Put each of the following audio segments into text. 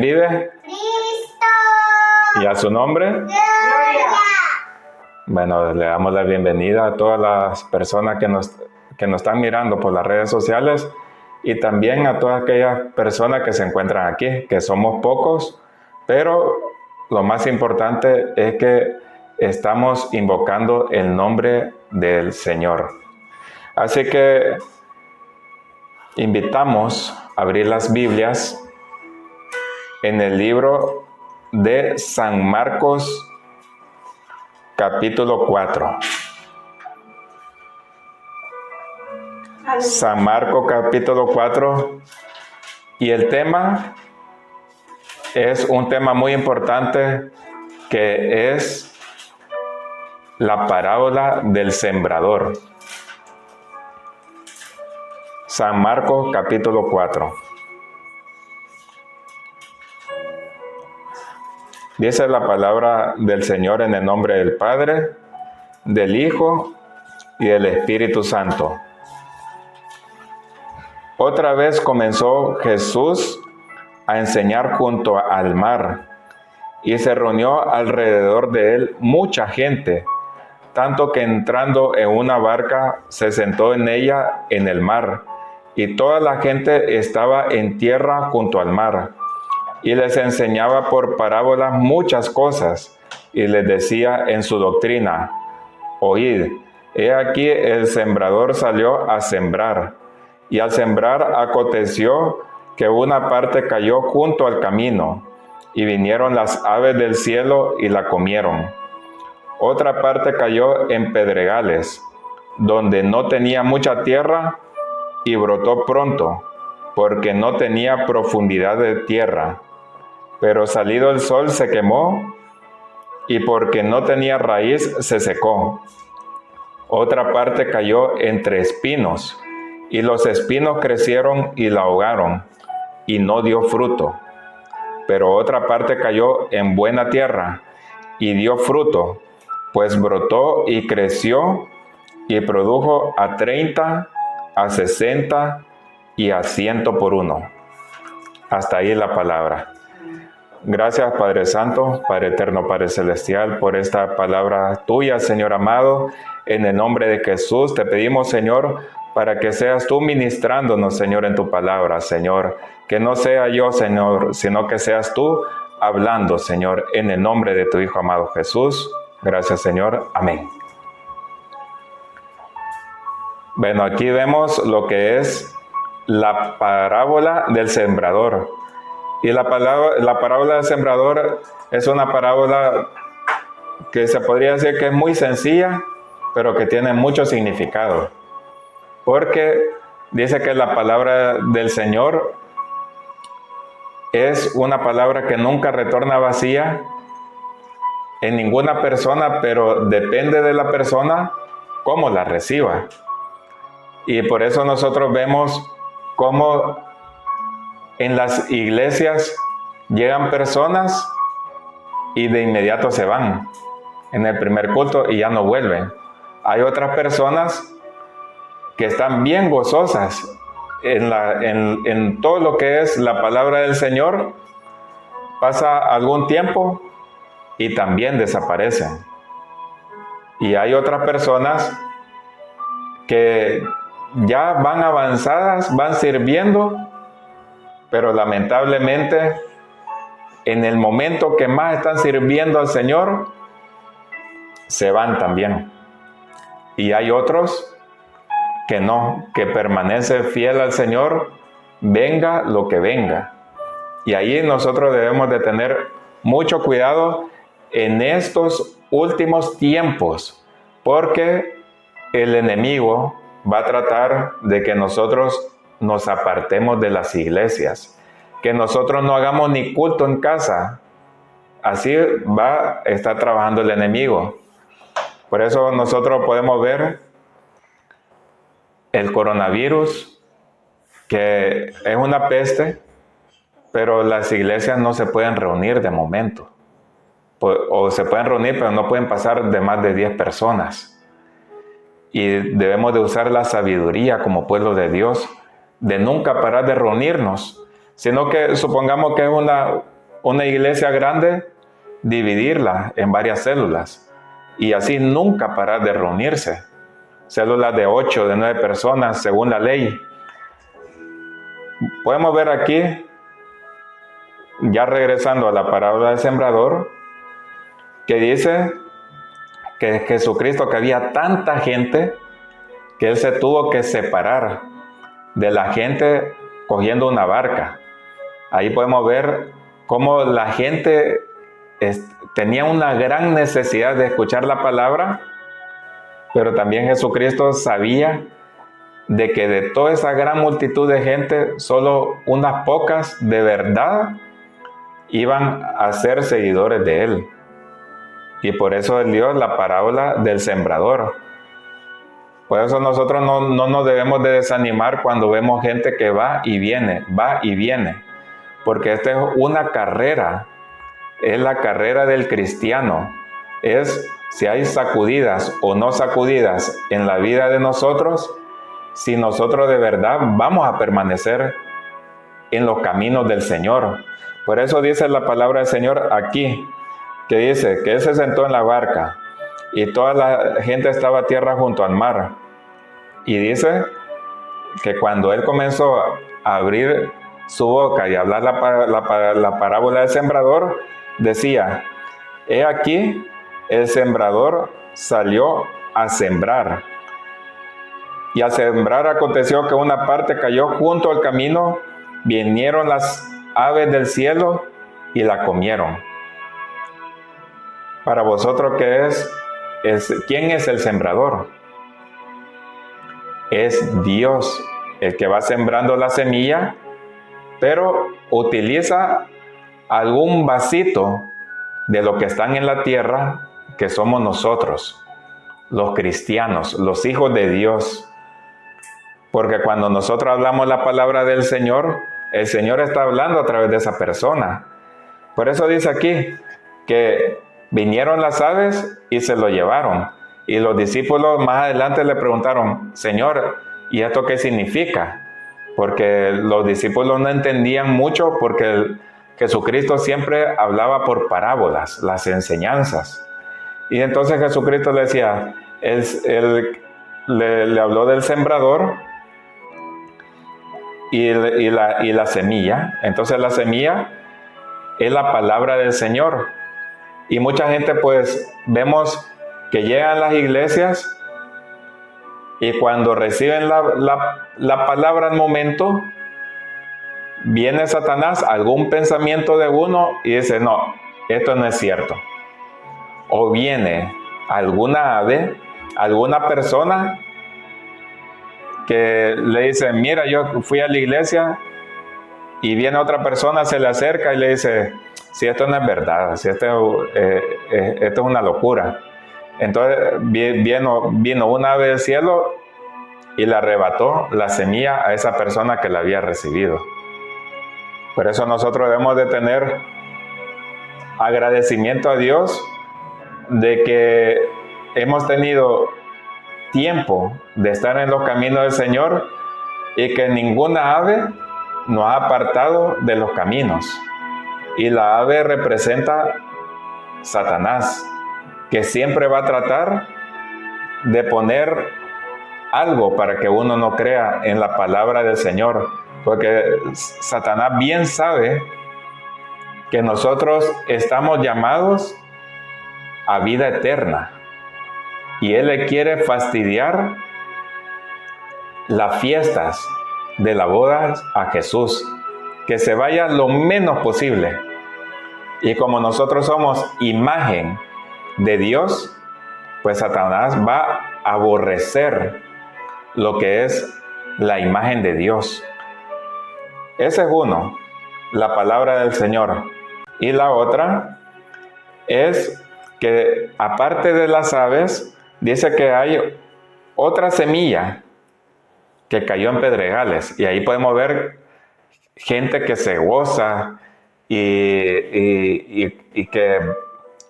Vive Cristo. y a su nombre. Gloria. Bueno, le damos la bienvenida a todas las personas que nos están mirando por las redes sociales y también a todas aquellas personas que se encuentran aquí, que somos pocos, pero lo más importante es que estamos invocando el nombre del Señor. Así que invitamos a abrir las Biblias en el libro de San Marcos, capítulo 4. San Marcos, capítulo 4. Y el tema es un tema muy importante, que es la parábola del sembrador. San Marcos, capítulo 4. Dice la palabra del Señor en el nombre del Padre, del Hijo y del Espíritu Santo. Otra vez comenzó Jesús a enseñar junto al mar, y se reunió alrededor de él mucha gente, tanto que entrando en una barca se sentó en ella en el mar, y toda la gente estaba en tierra junto al mar. Y les enseñaba por parábolas muchas cosas, y les decía en su doctrina: oíd, he aquí el sembrador salió a sembrar, y al sembrar aconteció que una parte cayó junto al camino, y vinieron las aves del cielo y la comieron. Otra parte cayó en pedregales, donde no tenía mucha tierra, y brotó pronto, porque no tenía profundidad de tierra. Pero salido el sol se quemó, y porque no tenía raíz se secó. Otra parte cayó entre espinos, y los espinos crecieron y la ahogaron, y no dio fruto. Pero otra parte cayó en buena tierra, y dio fruto, pues brotó y creció, y produjo a 30, a 60 y a 100 por uno. Hasta ahí la palabra. Gracias, Padre Santo, Padre Eterno, Padre Celestial, por esta palabra tuya, Señor amado. En el nombre de Jesús te pedimos, Señor, para que seas tú ministrándonos, Señor, en tu palabra, Señor. Que no sea yo, Señor, sino que seas tú hablando, Señor, en el nombre de tu Hijo amado Jesús. Gracias, Señor. Amén. Bueno, aquí vemos lo que es la parábola del sembrador. Y la parábola del sembrador es una parábola que se podría decir que es muy sencilla, pero que tiene mucho significado. Porque dice que la palabra del Señor es una palabra que nunca retorna vacía en ninguna persona, pero depende de la persona cómo la reciba. Y por eso nosotros vemos cómo en las iglesias llegan personas y de inmediato se van en el primer culto y ya no vuelven. Hay otras personas que están bien gozosas en todo lo que es la palabra del Señor. Pasa algún tiempo y también desaparecen. Y hay otras personas que ya van avanzadas, van sirviendo, pero lamentablemente en el momento que más están sirviendo al Señor, se van también. Y hay otros que no, que permanece fiel al Señor, venga lo que venga. Y ahí nosotros debemos de tener mucho cuidado en estos últimos tiempos, porque el enemigo va a tratar de que nosotros nos apartemos de las iglesias, que nosotros no hagamos ni culto en casa. Así va a estar trabajando el enemigo. Por eso nosotros podemos ver el coronavirus, que es una peste, pero las iglesias no se pueden reunir de momento. O se pueden reunir, pero no pueden pasar de más de 10 personas. Y debemos de usar la sabiduría como pueblo de Dios, de nunca parar de reunirnos, sino que supongamos que es una iglesia grande, dividirla en varias células y así nunca parar de reunirse. Células de 8, de 9 personas según la ley. Podemos ver aquí, ya regresando a la parábola del sembrador, que dice que Jesucristo, que había tanta gente, que Él se tuvo que separar de la gente cogiendo una barca. Ahí podemos ver cómo la gente tenía una gran necesidad de escuchar la palabra, pero también Jesucristo sabía de que de toda esa gran multitud de gente, solo unas pocas de verdad iban a ser seguidores de Él. Y por eso Él dio la parábola del sembrador. Por eso nosotros no nos debemos de desanimar cuando vemos gente que va y viene, porque esta es una carrera, es la carrera del cristiano, es si hay sacudidas o no sacudidas en la vida de nosotros, si nosotros de verdad vamos a permanecer en los caminos del Señor. Por eso dice la palabra del Señor aquí, que dice que Él se sentó en la barca y toda la gente estaba a tierra junto al mar. Y dice que cuando Él comenzó a abrir su boca y hablar la parábola del sembrador, decía: he aquí, el sembrador salió a sembrar. Y al sembrar aconteció que una parte cayó junto al camino, vinieron las aves del cielo y la comieron. Para vosotros, ¿quién es el sembrador? Es Dios el que va sembrando la semilla, pero utiliza algún vasito de lo que están en la tierra, que somos nosotros, los cristianos, los hijos de Dios. Porque cuando nosotros hablamos la palabra del Señor, el Señor está hablando a través de esa persona. Por eso dice aquí que vinieron las aves y se lo llevaron. Y los discípulos más adelante le preguntaron: Señor, ¿y esto qué significa? Porque los discípulos no entendían mucho, porque Jesucristo siempre hablaba por parábolas, las enseñanzas. Y entonces Jesucristo le decía, le habló del sembrador y la semilla. Entonces la semilla es la palabra del Señor. Y mucha gente, pues, vemos que llegan a las iglesias y cuando reciben la palabra al momento, viene Satanás, algún pensamiento de uno, y dice: no, esto no es cierto. O viene alguna ave, alguna persona que le dice: mira, yo fui a la iglesia, y viene otra persona, se le acerca y le dice: si esto no es verdad, si esto es una locura. Entonces vino una ave del cielo y le arrebató la semilla a esa persona que la había recibido. Por eso nosotros debemos de tener agradecimiento a Dios de que hemos tenido tiempo de estar en los caminos del Señor y que ninguna ave nos ha apartado de los caminos. Y la ave representa Satanás, que siempre va a tratar de poner algo para que uno no crea en la palabra del Señor, porque Satanás bien sabe que nosotros estamos llamados a vida eterna y él le quiere fastidiar las fiestas de la boda a Jesús, que se vaya lo menos posible. Y como nosotros somos imagen de Dios, pues Satanás va a aborrecer lo que es la imagen de Dios. Ese es uno, la palabra del Señor. Y la otra es que aparte de las aves, dice que hay otra semilla que cayó en pedregales. Y ahí podemos ver gente que se goza y que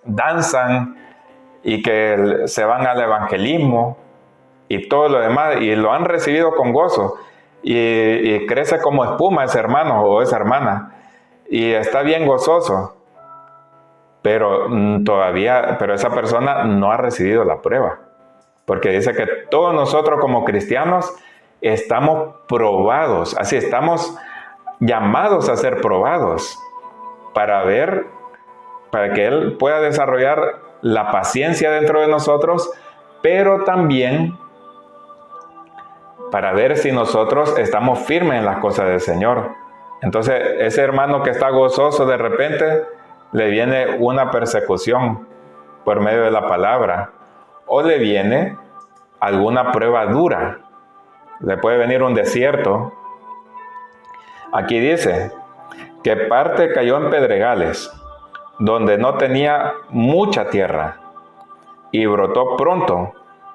danzan y que se van al evangelismo y todo lo demás, y lo han recibido con gozo. y crece como espuma ese hermano o esa hermana y está bien gozoso, pero pero esa persona no ha recibido la prueba, porque dice que todos nosotros como cristianos estamos probados, así estamos llamados a ser probados para que Él pueda desarrollar la paciencia dentro de nosotros, pero también para ver si nosotros estamos firmes en las cosas del Señor. Entonces, ese hermano que está gozoso, de repente le viene una persecución por medio de la palabra, o le viene alguna prueba dura, le puede venir un desierto. Aquí dice que parte cayó en pedregales, donde no tenía mucha tierra, y brotó pronto,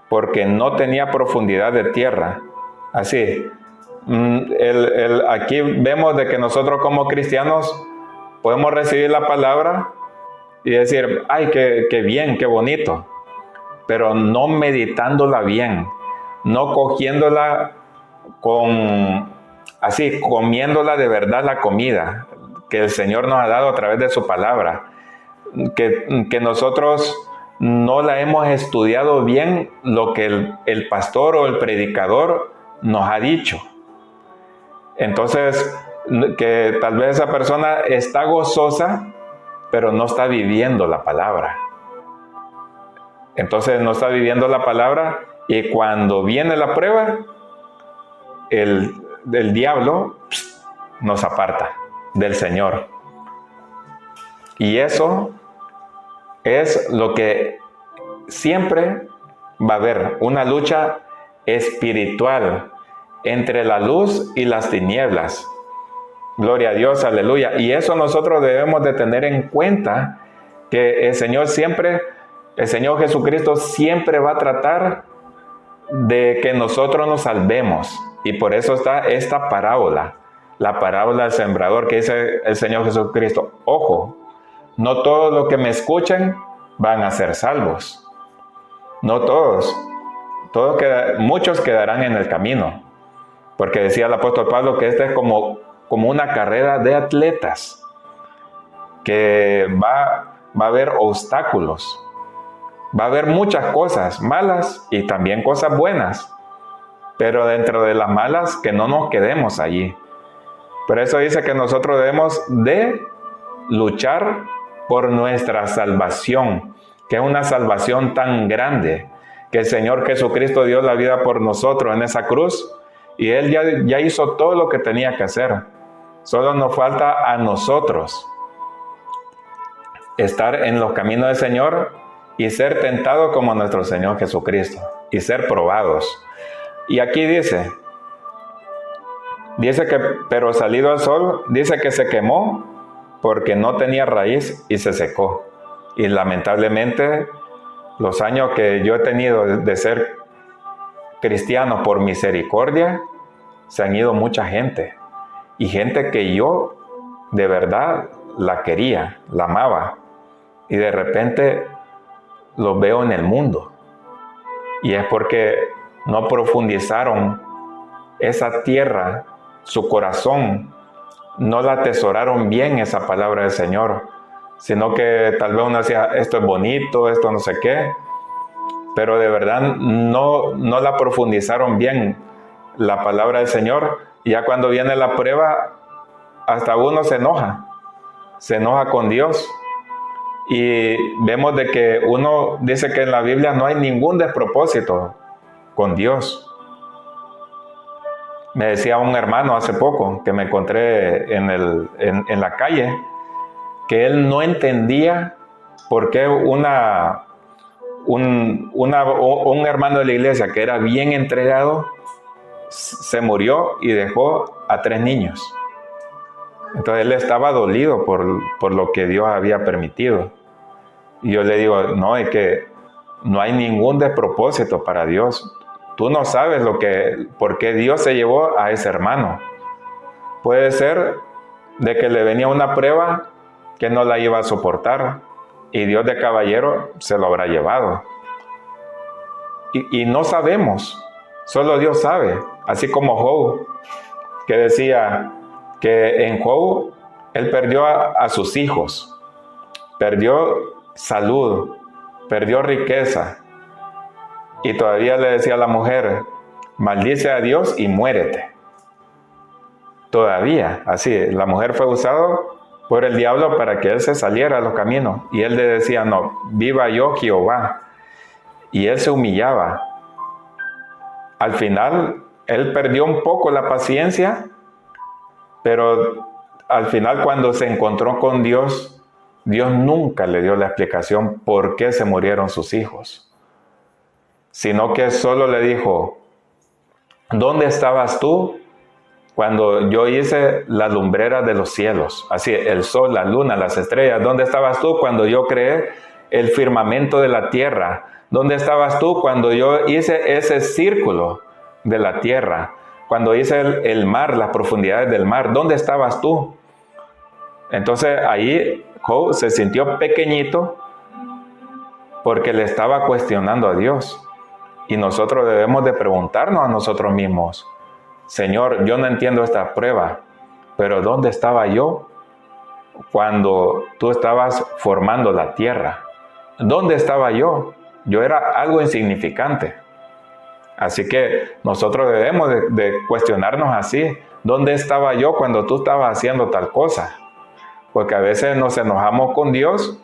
porque no tenía profundidad de tierra. Así, aquí vemos de que nosotros como cristianos podemos recibir la palabra y decir, ay, qué bien, qué bonito, pero no meditándola bien, no cogiéndola comiéndola de verdad la comida que el Señor nos ha dado a través de su palabra, que nosotros no la hemos estudiado bien lo que el pastor o el predicador nos ha dicho. Entonces, que tal vez esa persona está gozosa, pero no está viviendo la palabra. Entonces no está viviendo la palabra, y cuando viene la prueba, el diablo nos aparta del Señor. Y eso es lo que siempre va a haber, una lucha espiritual entre la luz y las tinieblas. Gloria a Dios, aleluya. Y eso nosotros debemos de tener en cuenta, que el Señor Jesucristo siempre va a tratar de que nosotros nos salvemos. Y por eso está esta parábola, la parábola del sembrador, que dice el Señor Jesucristo: ojo, no todos los que me escuchen van a ser salvos. No todos. Muchos quedarán en el camino. Porque decía el apóstol Pablo que esta es como una carrera de atletas, que va a haber obstáculos, va a haber muchas cosas malas y también cosas buenas, pero dentro de las malas que no nos quedemos allí. Por eso dice que nosotros debemos de luchar por nuestra salvación, que es una salvación tan grande, que el Señor Jesucristo dio la vida por nosotros en esa cruz, y Él ya hizo todo lo que tenía que hacer. Solo nos falta a nosotros estar en los caminos del Señor y ser tentados como nuestro Señor Jesucristo, y ser probados. Y aquí dice que, pero salido al sol, dice que se quemó porque no tenía raíz y se secó. Y lamentablemente, los años que yo he tenido de ser cristiano por misericordia, se han ido mucha gente. Y gente que yo de verdad la quería, la amaba. Y de repente los veo en el mundo. Y es porque no profundizaron esa tierra, su corazón, no la atesoraron bien esa palabra del Señor, sino que tal vez uno decía, esto es bonito, esto no sé qué, pero de verdad no la profundizaron bien la palabra del Señor. Y ya cuando viene la prueba, hasta uno se enoja con Dios. Y vemos de que uno dice que en la Biblia no hay ningún despropósito con Dios. Me decía un hermano hace poco que me encontré en la calle, que él no entendía por qué un hermano de la iglesia que era bien entregado se murió y dejó a 3 niños. Entonces él estaba dolido por lo que Dios había permitido. Y yo le digo, no, es que no hay ningún despropósito para Dios. Tú no sabes por qué Dios se llevó a ese hermano. Puede ser de que le venía una prueba que no la iba a soportar, y Dios de caballero se lo habrá llevado. Y no sabemos, solo Dios sabe. Así como Job, que decía que en Job él perdió a sus hijos, perdió salud, perdió riqueza, y todavía le decía a la mujer, maldice a Dios y muérete. Todavía, así, la mujer fue usada por el diablo para que él se saliera a los caminos, y él le decía, no, viva yo Jehová, y él se humillaba. Al final, él perdió un poco la paciencia, pero al final cuando se encontró con Dios, Dios nunca le dio la explicación por qué se murieron sus hijos, sino que solo le dijo, ¿dónde estabas tú cuando yo hice la lumbrera de los cielos? Así, el sol, la luna, las estrellas. ¿Dónde estabas tú cuando yo creé el firmamento de la tierra? ¿Dónde estabas tú cuando yo hice ese círculo de la tierra? Cuando hice el mar, las profundidades del mar. ¿Dónde estabas tú? Entonces ahí Job se sintió pequeñito porque le estaba cuestionando a Dios. Y nosotros debemos de preguntarnos a nosotros mismos, Señor, yo no entiendo esta prueba, pero ¿dónde estaba yo cuando tú estabas formando la tierra? ¿Dónde estaba yo? Yo era algo insignificante. Así que nosotros debemos de cuestionarnos así. ¿Dónde estaba yo cuando tú estabas haciendo tal cosa? Porque a veces nos enojamos con Dios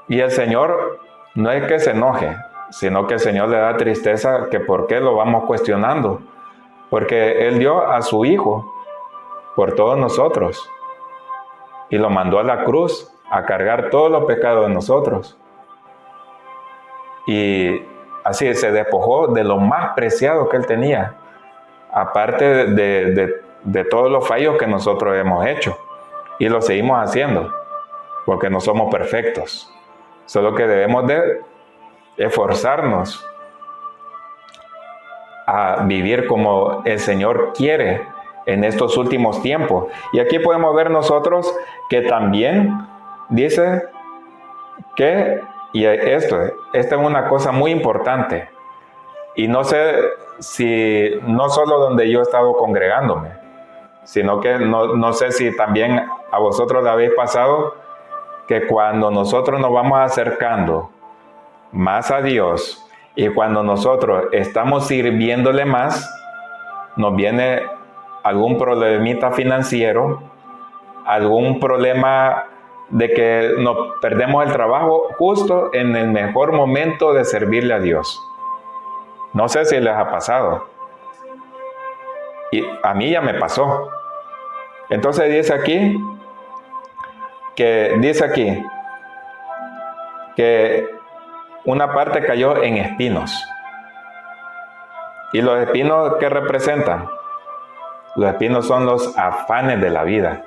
y el Señor no es que se enoje, sino que el Señor le da tristeza que por qué lo vamos cuestionando. Porque Él dio a su Hijo por todos nosotros y lo mandó a la cruz a cargar todos los pecados de nosotros. Y así se despojó de lo más preciado que Él tenía, aparte de todos los fallos que nosotros hemos hecho. Y lo seguimos haciendo, porque no somos perfectos. Solo que debemos de esforzarnos a vivir como el Señor quiere en estos últimos tiempos. Y aquí podemos ver nosotros que también dice que, y esta es una cosa muy importante, y no sé si no solo donde yo he estado congregándome, sino que no sé si también a vosotros le habéis pasado, que cuando nosotros nos vamos acercando más a Dios, y cuando nosotros estamos sirviéndole más, nos viene algún problemita financiero, algún problema de que nos perdemos el trabajo justo en el mejor momento de servirle a Dios. No sé si les ha pasado. Y a mí ya me pasó. Entonces dice aquí que una parte cayó en espinos. ¿Y los espinos qué representan? Los espinos son los afanes de la vida.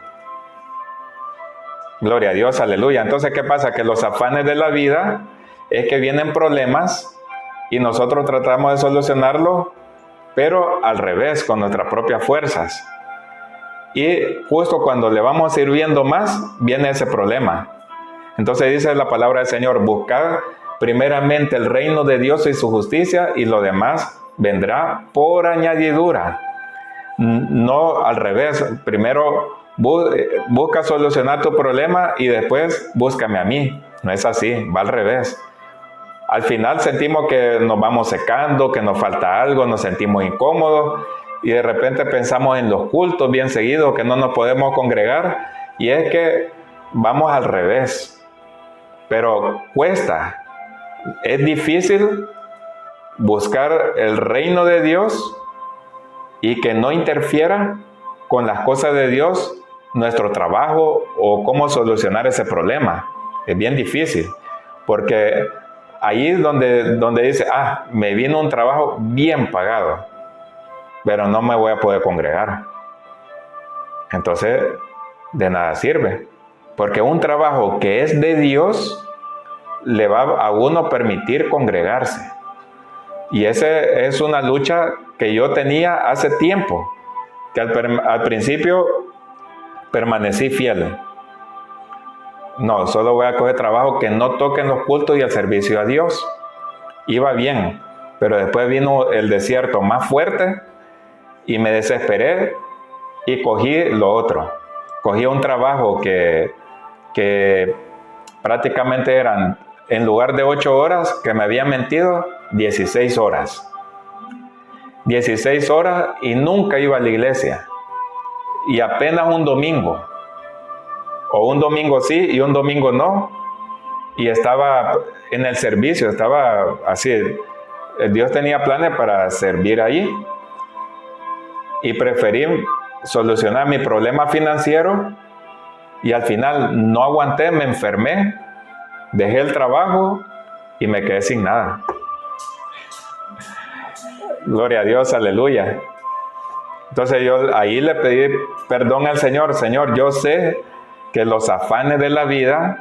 Gloria a Dios, aleluya. Entonces, ¿qué pasa? Que los afanes de la vida es que vienen problemas y nosotros tratamos de solucionarlo, pero al revés, con nuestras propias fuerzas. Y justo cuando le vamos sirviendo más, viene ese problema. Entonces dice la palabra del Señor, buscad primeramente el reino de Dios y su justicia, y lo demás vendrá por añadidura. No al revés, primero busca solucionar tu problema y después búscame a mí. No es así, va al revés. Al final sentimos que nos vamos secando, que nos falta algo, nos sentimos incómodos y de repente pensamos en los cultos bien seguidos, que no nos podemos congregar, y es que vamos al revés. Pero cuesta, es difícil buscar el reino de Dios y que no interfiera con las cosas de Dios, nuestro trabajo o cómo solucionar ese problema. Es bien difícil, porque ahí es donde dice, me vino un trabajo bien pagado, pero no me voy a poder congregar. Entonces, de nada sirve, porque un trabajo que es de Dios le va a uno permitir congregarse. Y esa es una lucha que yo tenía hace tiempo, que al principio permanecí fiel. No, solo voy a coger trabajo que no toquen los cultos y el servicio a Dios. Iba bien, pero después vino el desierto más fuerte y me desesperé y cogí lo otro. Cogí un trabajo que prácticamente eran, en lugar de 8 horas, que me habían mentido, 16 horas. 16 horas y nunca iba a la iglesia. Y apenas un domingo. O un domingo sí y un domingo no. Y estaba en el servicio, estaba así. Dios tenía planes para servir allí. Y preferí solucionar mi problema financiero. Y al final no aguanté, me enfermé. Dejé el trabajo y me quedé sin nada. Gloria a Dios, aleluya. Entonces yo ahí le pedí perdón al Señor. Señor, yo sé que los afanes de la vida,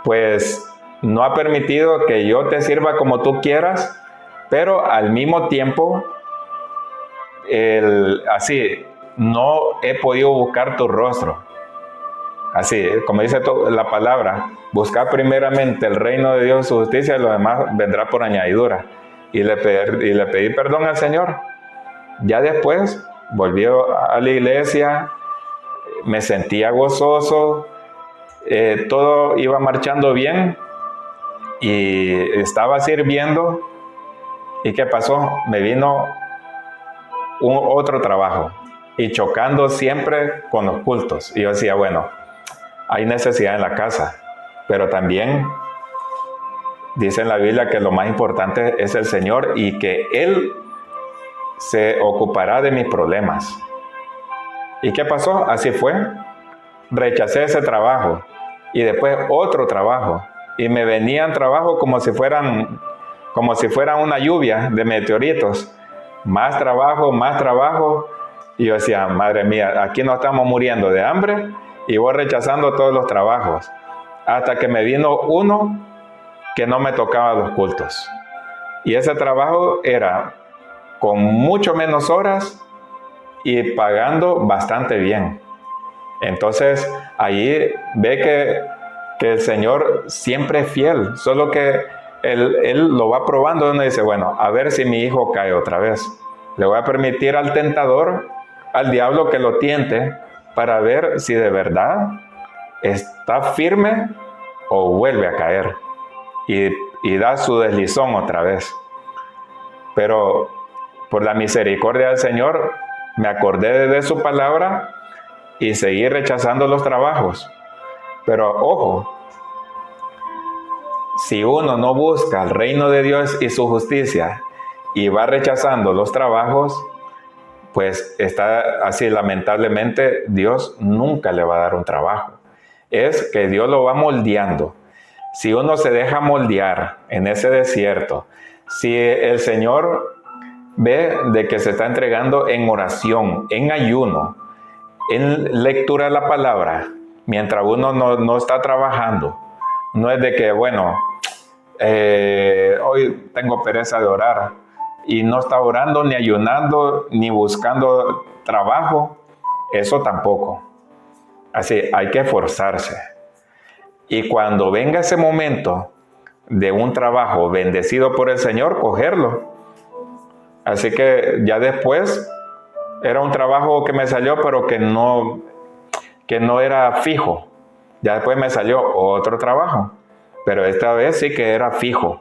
pues no ha permitido que yo te sirva como tú quieras, pero al mismo tiempo, así, no he podido buscar tu rostro. Así, como dice la palabra, buscar primeramente el reino de Dios y su justicia, y lo demás vendrá por añadidura. Y le pedí perdón al Señor. Ya después volví a la iglesia, me sentía gozoso, todo iba marchando bien y estaba sirviendo. ¿Y qué pasó? Me vino otro trabajo y chocando siempre con los cultos. Y yo decía, bueno, hay necesidad en la casa, pero también dice en la Biblia que lo más importante es el Señor y que Él se ocupará de mis problemas. ¿Y qué pasó? Así fue. Rechacé ese trabajo y después otro trabajo. Y me venían trabajos como si fueran una lluvia de meteoritos. Más trabajo. Y yo decía, madre mía, aquí nos estamos muriendo de hambre y voy rechazando todos los trabajos. Hasta que me vino uno que no me tocaba los cultos. Y ese trabajo era con mucho menos horas y pagando bastante bien. Entonces, allí ve que el Señor siempre es fiel, solo que Él lo va probando y uno dice, bueno, a ver si mi hijo cae otra vez. Le voy a permitir al tentador, al diablo que lo tiente, para ver si de verdad está firme o vuelve a caer y da su deslizón otra vez. Pero por la misericordia del Señor, me acordé de su palabra y seguí rechazando los trabajos. Pero ojo, si uno no busca el reino de Dios y su justicia y va rechazando los trabajos, pues está así, lamentablemente Dios nunca le va a dar un trabajo. Es que Dios lo va moldeando. Si uno se deja moldear en ese desierto, si el Señor ve de que se está entregando en oración, en ayuno, en lectura de la palabra, mientras uno no está trabajando, no es de que, bueno, hoy tengo pereza de orar y no está orando, ni ayunando, ni buscando trabajo, eso tampoco. Así, hay que esforzarse. Y cuando venga ese momento de un trabajo bendecido por el Señor, cogerlo. Así que ya después era un trabajo que me salió, pero que no era fijo. Ya después me salió otro trabajo, pero esta vez sí que era fijo.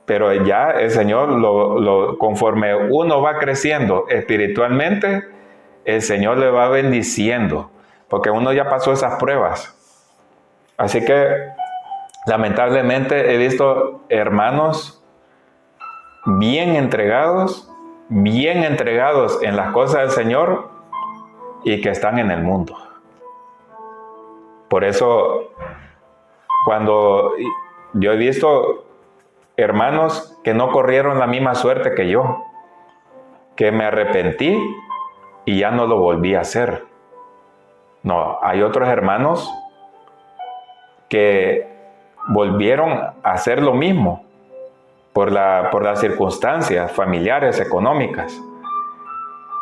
Pero ya el Señor, conforme uno va creciendo espiritualmente, el Señor le va bendiciendo, porque uno ya pasó esas pruebas. Así que lamentablemente he visto hermanos bien entregados en las cosas del Señor y que están en el mundo. Por eso, cuando yo he visto hermanos que no corrieron la misma suerte que yo, que me arrepentí y ya no lo volví a hacer. No, hay otros hermanos que volvieron a hacer lo mismo por las circunstancias familiares, económicas,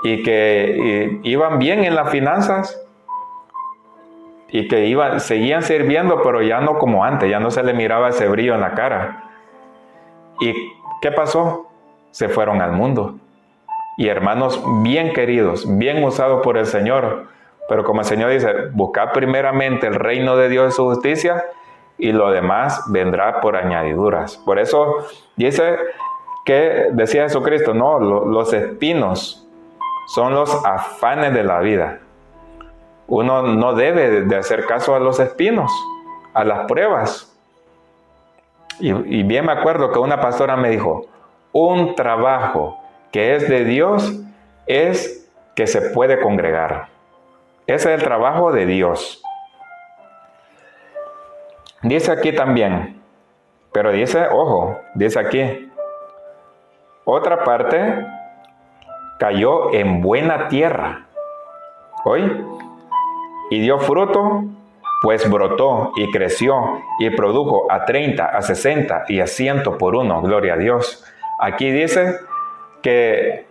y que iban bien en las finanzas y que seguían sirviendo, pero ya no como antes, ya no se le miraba ese brillo en la cara. ¿Y qué pasó? Se fueron al mundo. y hermanos bien queridos, bien usados por el Señor. Pero como el Señor dice, buscad primeramente el reino de Dios y su justicia, y lo demás vendrá por añadiduras. Por eso dice que, decía Jesucristo, no, los espinos son los afanes de la vida. Uno no debe de hacer caso a los espinos, a las pruebas. Y bien me acuerdo que una pastora me dijo, un trabajo que es de Dios es que se puede congregar. Ese es el trabajo de Dios. Dice aquí también, pero dice, ojo, dice aquí, otra parte cayó en buena tierra. ¿Oí? Y dio fruto, pues brotó y creció y produjo a 30, a 60 y a 100 por uno. Gloria a Dios. Aquí dice que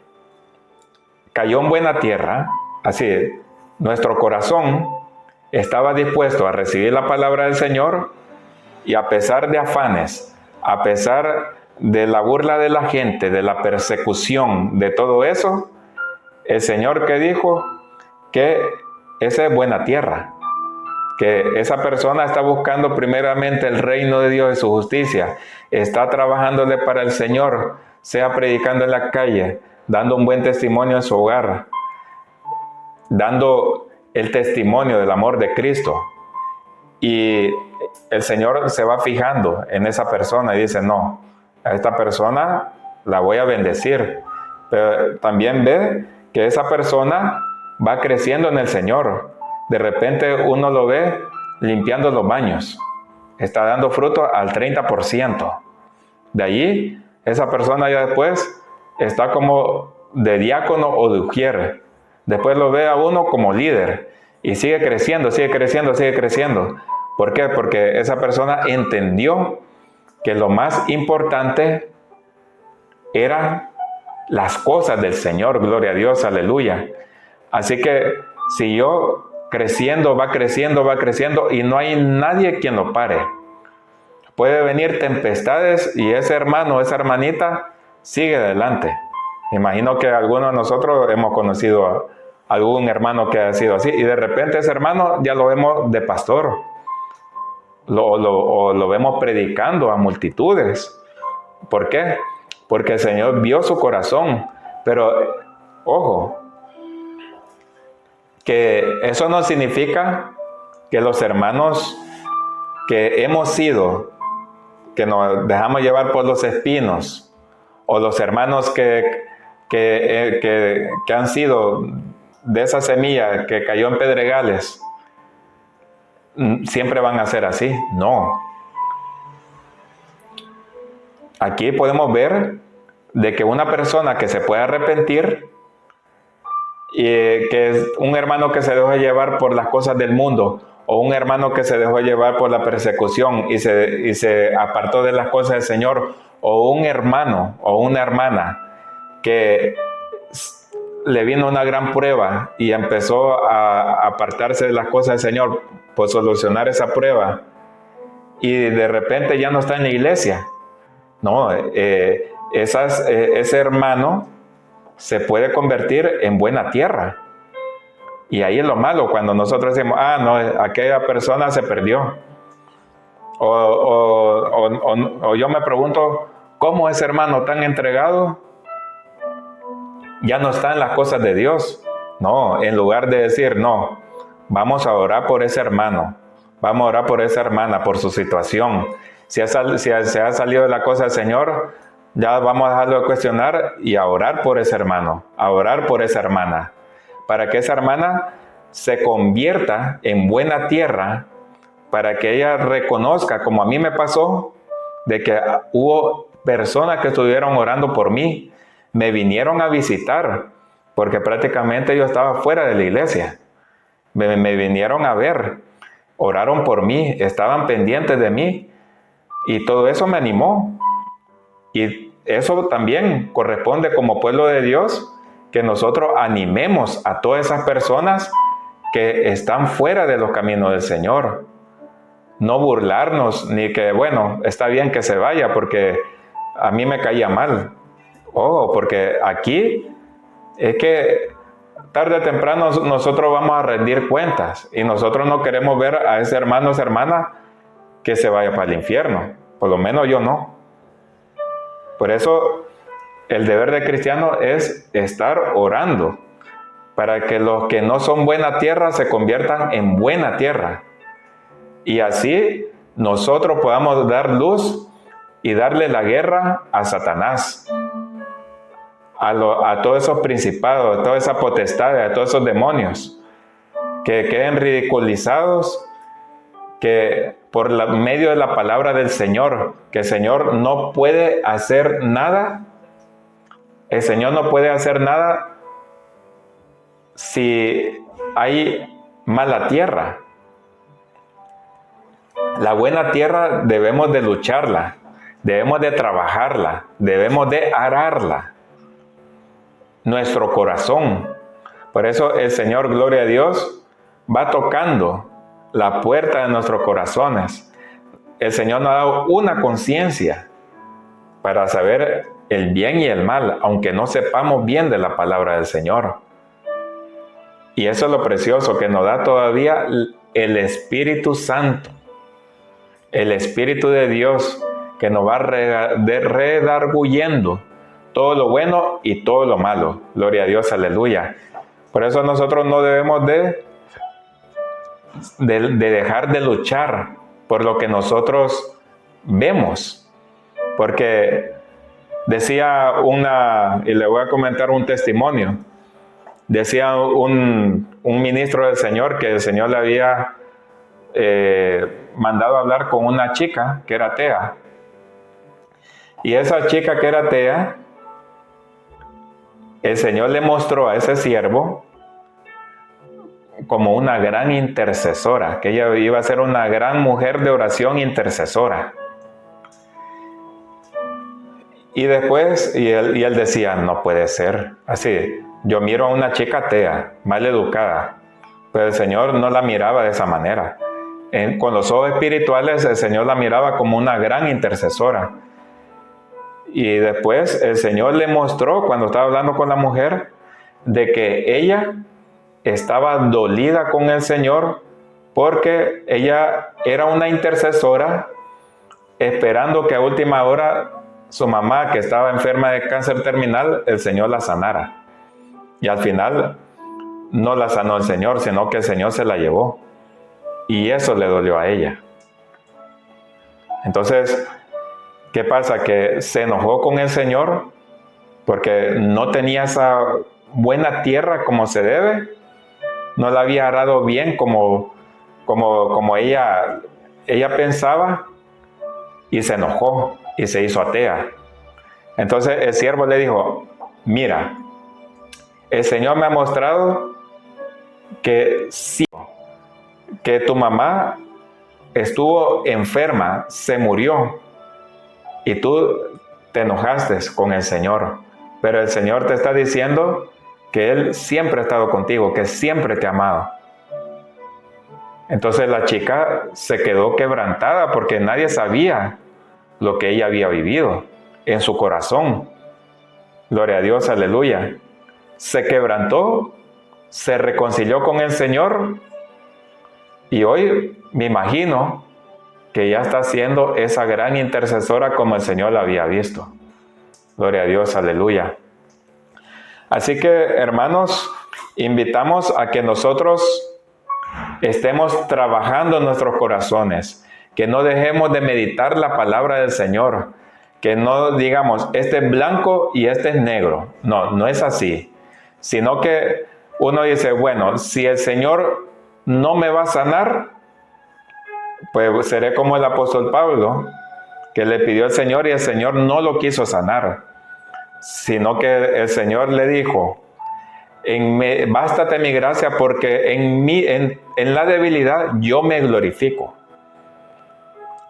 cayó en buena tierra, así, nuestro corazón estaba dispuesto a recibir la palabra del Señor y a pesar de afanes, a pesar de la burla de la gente, de la persecución, de todo eso, el Señor que dijo que esa es buena tierra, que esa persona está buscando primeramente el reino de Dios y su justicia, está trabajándole para el Señor, sea predicando en la calle, dando un buen testimonio en su hogar, dando el testimonio del amor de Cristo. Y el Señor se va fijando en esa persona y dice, no, a esta persona la voy a bendecir. Pero también ve que esa persona va creciendo en el Señor. De repente uno lo ve limpiando los baños. Está dando fruto al 30%. De allí, esa persona ya después está como de diácono o de ujier. Después lo ve a uno como líder. Y sigue creciendo, sigue creciendo, sigue creciendo. ¿Por qué? Porque esa persona entendió que lo más importante eran las cosas del Señor. Gloria a Dios, aleluya. Así que siguió creciendo, va creciendo, va creciendo y no hay nadie quien lo pare. Puede venir tempestades y ese hermano, esa hermanita sigue adelante. Me imagino que algunos de nosotros hemos conocido a algún hermano que ha sido así y de repente ese hermano ya lo vemos de pastor. Lo vemos predicando a multitudes. ¿Por qué? Porque el Señor vio su corazón. Pero, ojo, que eso no significa que los hermanos que hemos sido, que nos dejamos llevar por los espinos, o los hermanos que han sido de esa semilla que cayó en pedregales, siempre van a ser así. No. Aquí podemos ver de que una persona que se puede arrepentir y que es un hermano que se dejó llevar por las cosas del mundo o un hermano que se dejó llevar por la persecución y se apartó de las cosas del Señor, o un hermano o una hermana que le vino una gran prueba y empezó a apartarse de las cosas del Señor por solucionar esa prueba y de repente ya no está en la iglesia. No, ese hermano se puede convertir en buena tierra. Y ahí es lo malo, cuando nosotros decimos, no, aquella persona se perdió. O yo me pregunto, ¿cómo ese hermano tan entregado ya no está en las cosas de Dios? No, en lugar de decir, no, vamos a orar por ese hermano, vamos a orar por esa hermana, por su situación. Si se ha salido de la cosa del Señor, ya vamos a dejarlo de cuestionar y a orar por ese hermano, a orar por esa hermana, para que esa hermana se convierta en buena tierra, para que ella reconozca, como a mí me pasó, de que hubo personas que estuvieron orando por mí, me vinieron a visitar, porque prácticamente yo estaba fuera de la iglesia. Me vinieron a ver, oraron por mí, estaban pendientes de mí, y todo eso me animó. Y eso también corresponde como pueblo de Dios, que nosotros animemos a todas esas personas que están fuera de los caminos del Señor. No burlarnos, ni que, bueno, está bien que se vaya porque a mí me caía mal. Porque aquí Es que tarde o temprano nosotros vamos a rendir cuentas y nosotros no queremos ver a ese hermano o esa hermana que se vaya para el infierno. Por lo menos yo no. Por eso el deber de cristiano es estar orando para que los que no son buena tierra se conviertan en buena tierra. Y así nosotros podamos dar luz y darle la guerra a Satanás, a todos esos principados, a toda esa potestad, a todos esos demonios, que queden ridiculizados, que por medio de la palabra del Señor, que el Señor no puede hacer nada, el Señor no puede hacer nada si hay mala tierra. La buena tierra debemos de lucharla, debemos de trabajarla, debemos de ararla. Nuestro corazón. Por eso el Señor, gloria a Dios, va tocando la puerta de nuestros corazones. El Señor nos ha dado una conciencia para saber el bien y el mal, aunque no sepamos bien de la palabra del Señor. Y eso es lo precioso, que nos da todavía el Espíritu Santo, el Espíritu de Dios, que nos va redarguyendo todo lo bueno y todo lo malo. Gloria a Dios, aleluya. Por eso nosotros no debemos de dejar de luchar por lo que nosotros vemos. Porque decía y le voy a comentar un testimonio, decía un ministro del Señor que el Señor le había mandado a hablar con una chica que era atea. Y esa chica que era atea, el Señor le mostró a ese siervo como una gran intercesora, que ella iba a ser una gran mujer de oración intercesora. Y después, y él decía, no puede ser así. Yo miro a una chica atea, mal educada, pero el Señor no la miraba de esa manera. Con los ojos espirituales, el Señor la miraba como una gran intercesora. Y después el Señor le mostró, cuando estaba hablando con la mujer, de que ella estaba dolida con el Señor porque ella era una intercesora esperando que a última hora su mamá, que estaba enferma de cáncer terminal, el Señor la sanara. Y al final no la sanó el Señor, sino que el Señor se la llevó. Y eso le dolió a ella. Entonces, ¿qué pasa? Que se enojó con el Señor porque no tenía esa buena tierra como se debe. No la había arado bien como ella pensaba, y se enojó y se hizo atea. Entonces el siervo le dijo, mira, el Señor me ha mostrado que sí, que tu mamá estuvo enferma, se murió, y tú te enojaste con el Señor, pero el Señor te está diciendo que Él siempre ha estado contigo, que siempre te ha amado. Entonces la chica se quedó quebrantada porque nadie sabía lo que ella había vivido en su corazón. Gloria a Dios, aleluya. Se quebrantó, se reconcilió con el Señor y hoy me imagino que ya está siendo esa gran intercesora como el Señor la había visto. Gloria a Dios, aleluya. Así que, hermanos, invitamos a que nosotros estemos trabajando en nuestros corazones, que no dejemos de meditar la palabra del Señor, que no digamos, este es blanco y este es negro. No, no es así, sino que uno dice, bueno, si el Señor no me va a sanar, pues seré como el apóstol Pablo, que le pidió al Señor y el Señor no lo quiso sanar, sino que el Señor le dijo, bástate mi gracia porque en la debilidad yo me glorifico.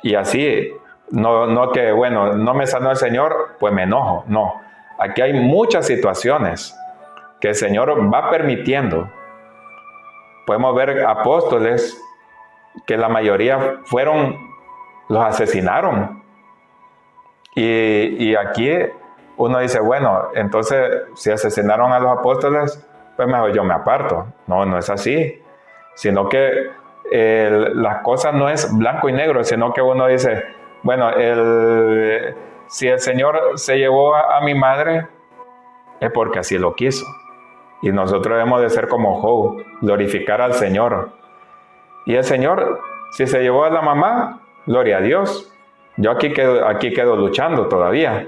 Y así, no que, bueno, no me sanó el Señor, pues me enojo. No, aquí hay muchas situaciones que el Señor va permitiendo. Podemos ver apóstoles que la mayoría los asesinaron. Y aquí uno dice, bueno, entonces si asesinaron a los apóstoles, pues mejor yo me aparto. No, no es así, sino que las cosas no es blanco y negro, sino que uno dice, bueno, si el Señor se llevó a mi madre, es porque así lo quiso. Y nosotros debemos de ser como Job, glorificar al Señor. Y el Señor, si se llevó a la mamá, gloria a Dios. Yo aquí quedo luchando todavía,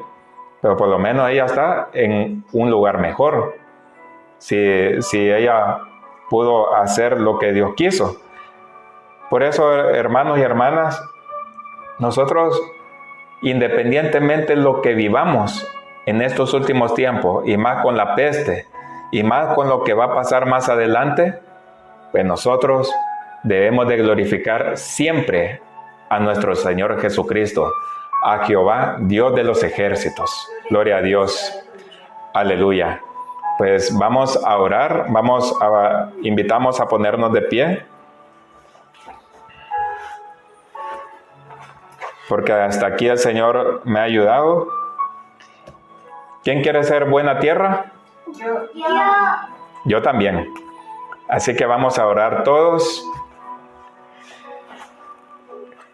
pero por lo menos ella está en un lugar mejor. Si ella pudo hacer lo que Dios quiso. Por eso, hermanos y hermanas, nosotros, independientemente de lo que vivamos en estos últimos tiempos, y más con la peste, y más con lo que va a pasar más adelante, pues nosotros debemos de glorificar siempre a nuestro Señor Jesucristo, a Jehová, Dios de los ejércitos. Gloria a Dios. Aleluya. Pues vamos a orar, invitamos a ponernos de pie, porque hasta aquí el Señor me ha ayudado. ¿Quién quiere ser buena tierra? Yo también. Así que vamos a orar todos.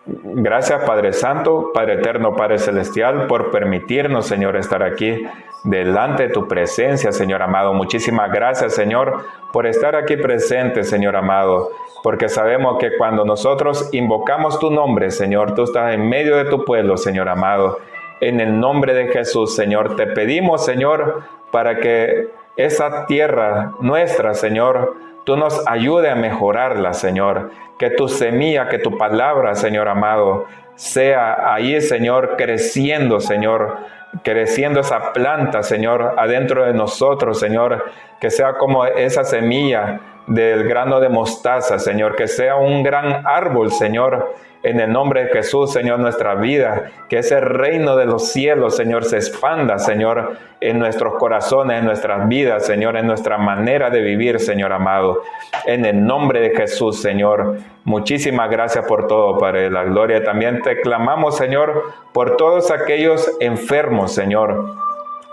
Gracias, Padre Santo, Padre Eterno, Padre Celestial, por permitirnos, Señor, estar aquí delante de tu presencia, Señor amado. Muchísimas gracias, Señor, por estar aquí presente, Señor amado, porque sabemos que cuando nosotros invocamos tu nombre, Señor, tú estás en medio de tu pueblo, Señor amado. En el nombre de Jesús, Señor, te pedimos, Señor, para que esa tierra nuestra, Señor, tú nos ayudes a mejorarla, Señor. Que tu semilla, que tu palabra, Señor amado, sea ahí, Señor, creciendo, Señor. Creciendo esa planta, Señor, adentro de nosotros, Señor. Que sea como esa semilla del grano de mostaza, Señor. Que sea un gran árbol, Señor. En el nombre de Jesús, Señor, nuestra vida, que ese reino de los cielos, Señor, se expanda, Señor, en nuestros corazones, en nuestras vidas, Señor, en nuestra manera de vivir, Señor amado. En el nombre de Jesús, Señor, muchísimas gracias por todo, Padre de la gloria. También te clamamos, Señor, por todos aquellos enfermos, Señor,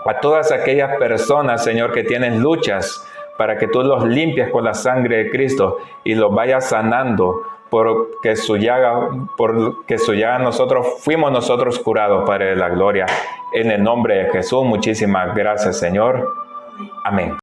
a todas aquellas personas, Señor, que tienen luchas, para que tú los limpies con la sangre de Cristo y los vayas sanando, porque su llaga fuimos nosotros curados, Padre de la gloria. En el nombre de Jesús, muchísimas gracias, Señor. Amén.